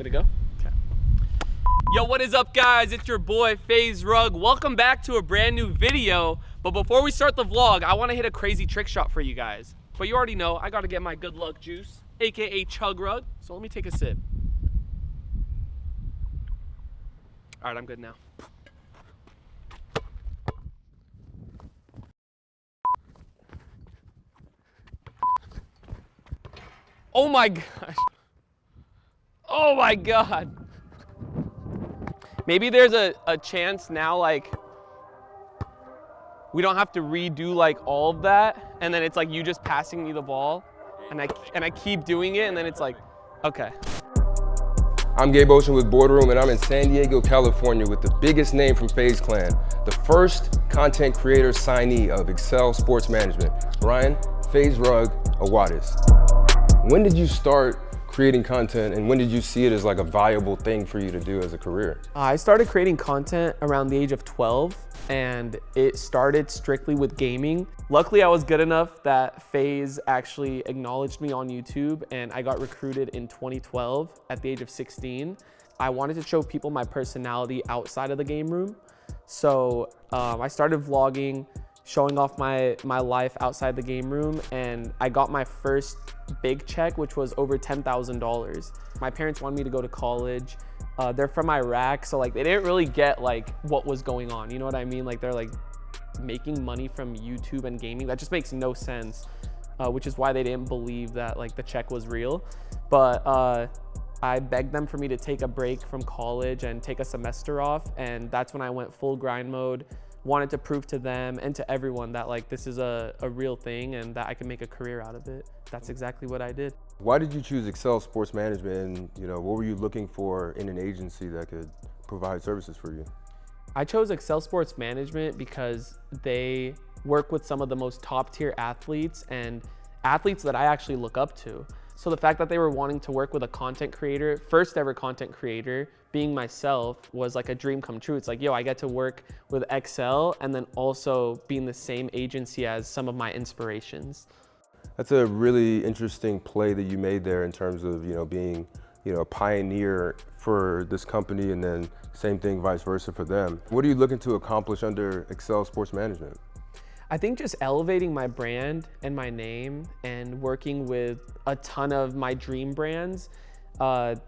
Good to go? Okay. Yo, what is up, guys? It's your boy, FaZe. Welcome back to a brand new video. But before we start the vlog, I want to hit a crazy trick shot for you guys. But you already know, I got to get my good luck juice, aka Chug Rug. So let me take a sip. All right, I'm good now. Oh my gosh. Oh my God. Maybe there's a chance now, like, we don't have to redo like all of that, and then it's like you just passing me the ball, and I keep doing it, and then it's like, okay. I'm Gabe Ocean with Boardroom, and I'm in San Diego, California with the biggest name from FaZe Clan, the first content creator signee of Excel Sports Management, Brian FaZe Rug Awadis. When did you start creating content, and when did you see it as like a viable thing for you to do as a career? I started creating content around the age of 12, and it started strictly with gaming. Luckily, I was good enough that FaZe actually acknowledged me on YouTube, and I got recruited in 2012 at the age of 16. I wanted to show people my personality outside of the game room. So I started vlogging, showing off my life outside the game room, and I got my first big check, which was over $10,000. My parents wanted me to go to college. They're from Iraq, so like they didn't really get like what was going on, you know what I mean? Like they're like making money from YouTube and gaming. That just makes no sense, which is why they didn't believe that like the check was real. But I begged them for me to take a break from college and take a semester off, and that's when I went full grind mode. Wanted to prove to them and to everyone that like this is a real thing and that I can make a career out of it. That's exactly what I did. Why did you choose Excel Sports Management, and what were you looking for in an agency that could provide services for you? I chose Excel Sports Management because they work with some of the most top tier athletes and athletes that I actually look up to. So the fact that they were wanting to work with a content creator, first ever content creator, being myself, was like a dream come true. It's like, yo, I get to work with Excel and then also be in the same agency as some of my inspirations. That's a really interesting play that you made there in terms of, being, a pioneer for this company, and then same thing vice versa for them. What are you looking to accomplish under Excel Sports Management? I think just elevating my brand and my name and working with a ton of my dream brands.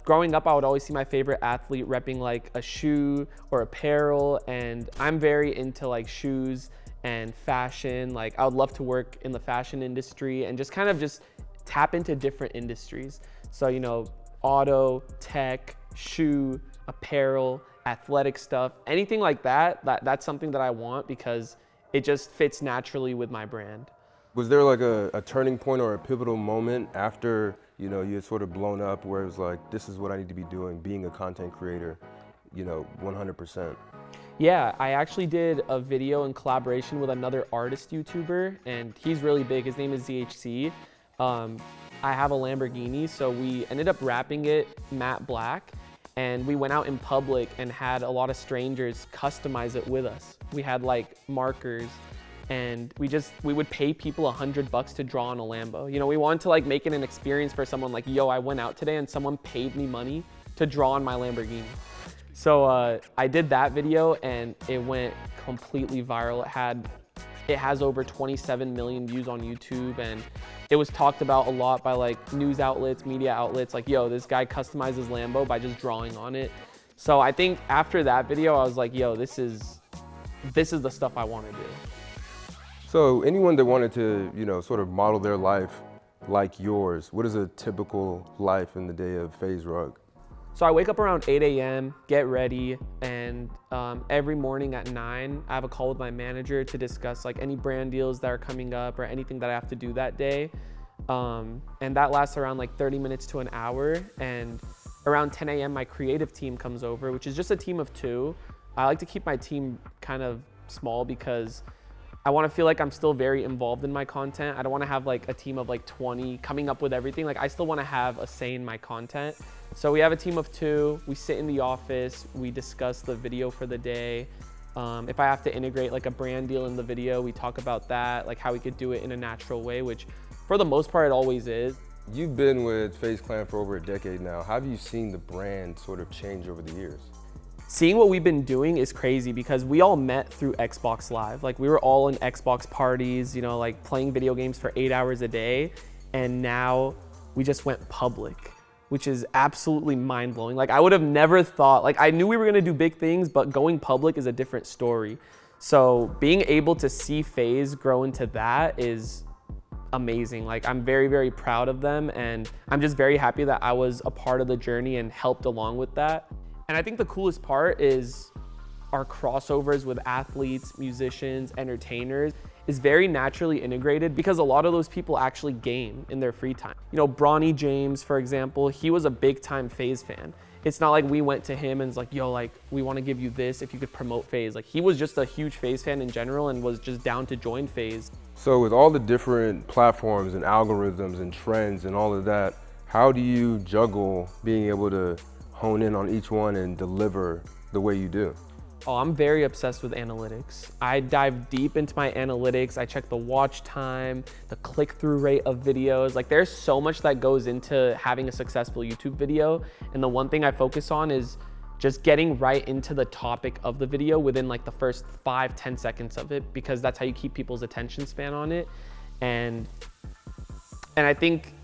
Growing up, I would always see my favorite athlete repping like a shoe or apparel, and I'm very into like shoes and fashion. Like I would love to work in the fashion industry and just kind of just tap into different industries. So, auto, tech, shoe, apparel, athletic stuff, anything like that's something that I want because it just fits naturally with my brand. Was there like a turning point or a pivotal moment after, you had sort of blown up where it was like, this is what I need to be doing, being a content creator, 100%? Yeah, I actually did a video in collaboration with another artist YouTuber, and he's really big. His name is ZHC. I have a Lamborghini, so we ended up wrapping it matte black, and we went out in public and had a lot of strangers customize it with us. We had like markers, and we would pay people $100 to draw on a Lambo. We wanted to like make it an experience for someone like, yo, I went out today and someone paid me money to draw on my Lamborghini. So I did that video and it went completely viral. It has over 27 million views on YouTube, and it was talked about a lot by like news outlets, media outlets, like, yo, this guy customizes Lambo by just drawing on it. So I think after that video, I was like, yo, this is the stuff I want to do. So anyone that wanted to, sort of model their life like yours, what is a typical life in the day of FaZe Rug? So I wake up around 8 a.m., get ready, and every morning at 9, I have a call with my manager to discuss like any brand deals that are coming up or anything that I have to do that day. And that lasts around like 30 minutes to an hour. And around 10 a.m., my creative team comes over, which is just a team of 2. I like to keep my team kind of small because I want to feel like I'm still very involved in my content. I don't want to have like a team of like 20 coming up with everything. Like I still want to have a say in my content. So we have a team of 2. We sit in the office, we discuss the video for the day. If I have to integrate like a brand deal in the video, we talk about that, like how we could do it in a natural way, which for the most part it always is. You've been with FaZe Clan for over a decade now. How have you seen the brand sort of change over the years? Seeing what we've been doing is crazy because we all met through Xbox Live. Like we were all in Xbox parties, you know, like playing video games for 8 hours a day. And now we just went public, which is absolutely mind blowing. Like I would have never thought, like I knew we were gonna do big things, but going public is a different story. So being able to see FaZe grow into that is amazing. Like I'm very, very proud of them. And I'm just very happy that I was a part of the journey and helped along with that. And I think the coolest part is our crossovers with athletes, musicians, entertainers is very naturally integrated because a lot of those people actually game in their free time. You know, Bronny James, for example, he was a big time FaZe fan. It's not like we went to him and was like, yo, like, we want to give you this if you could promote FaZe. Like, he was just a huge FaZe fan in general and was just down to join FaZe. So with all the different platforms and algorithms and trends and all of that, how do you juggle being able to hone in on each one and deliver the way you do? Oh, I'm very obsessed with analytics. I dive deep into my analytics. I check the watch time, the click-through rate of videos. Like there's so much that goes into having a successful YouTube video. And the one thing I focus on is just getting right into the topic of the video within like the first 5-10 seconds of it, because that's how you keep people's attention span on it. And I think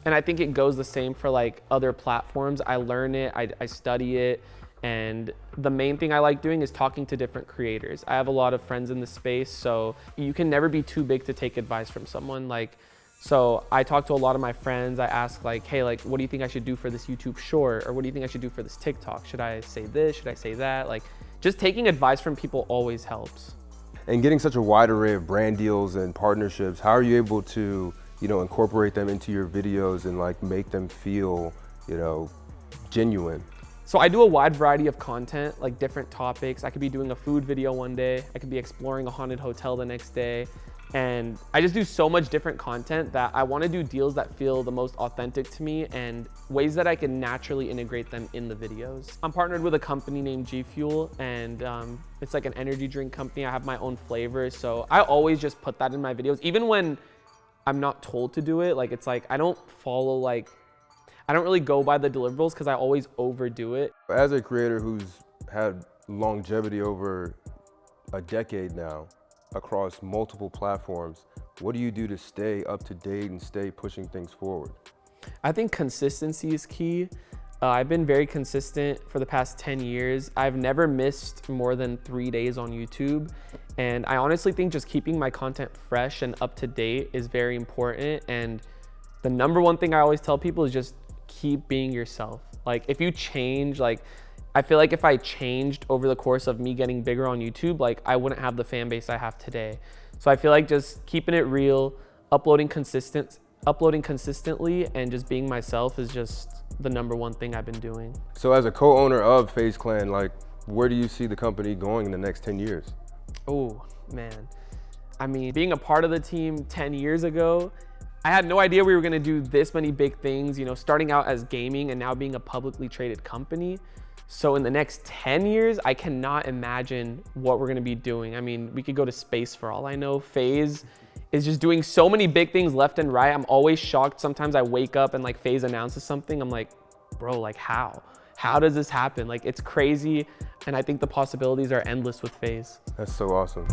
it goes the same for like other platforms. I learn it, I study it. And the main thing I like doing is talking to different creators. I have a lot of friends in the space, so you can never be too big to take advice from someone. Like, so I talk to a lot of my friends. I ask like, hey, like, what do you think I should do for this YouTube short? Or what do you think I should do for this TikTok? Should I say this? Should I say that? Like, just taking advice from people always helps. And getting such a wide array of brand deals and partnerships, how are you able to, you know, incorporate them into your videos and like make them feel, you know, genuine? So I do a wide variety of content, like different topics. I could be doing a food video one day. I could be exploring a haunted hotel the next day. And I just do so much different content that I want to do deals that feel the most authentic to me and ways that I can naturally integrate them in the videos. I'm partnered with a company named G Fuel, and it's like an energy drink company. I have my own flavors. So I always just put that in my videos, even when I'm not told to do it. Like, it's like, I don't follow like, I don't really go by the deliverables because I always overdo it. As a creator who's had longevity over a decade now across multiple platforms, what do you do to stay up to date and stay pushing things forward? I think consistency is key. I've been very consistent for the past 10 years. I've never missed more than 3 days on YouTube. And I honestly think just keeping my content fresh and up to date is very important. And the number one thing I always tell people is just keep being yourself. Like if you change, like I feel like if I changed over the course of me getting bigger on YouTube, like I wouldn't have the fan base I have today. So I feel like just keeping it real, uploading consistently, and just being myself is just the number one thing I've been doing. So as a co-owner of FaZe Clan, like where do you see the company going in the next 10 years? Oh man, I mean, being a part of the team 10 years ago, I had no idea we were gonna do this many big things, you know, starting out as gaming and now being a publicly traded company. So in the next 10 years, I cannot imagine what we're gonna be doing. I mean, we could go to space for all I know. FaZe is just doing so many big things left and right. I'm always shocked. Sometimes I wake up and like FaZe announces something. I'm like, bro, like how? How does this happen? Like it's crazy. And I think the possibilities are endless with FaZe. That's so awesome.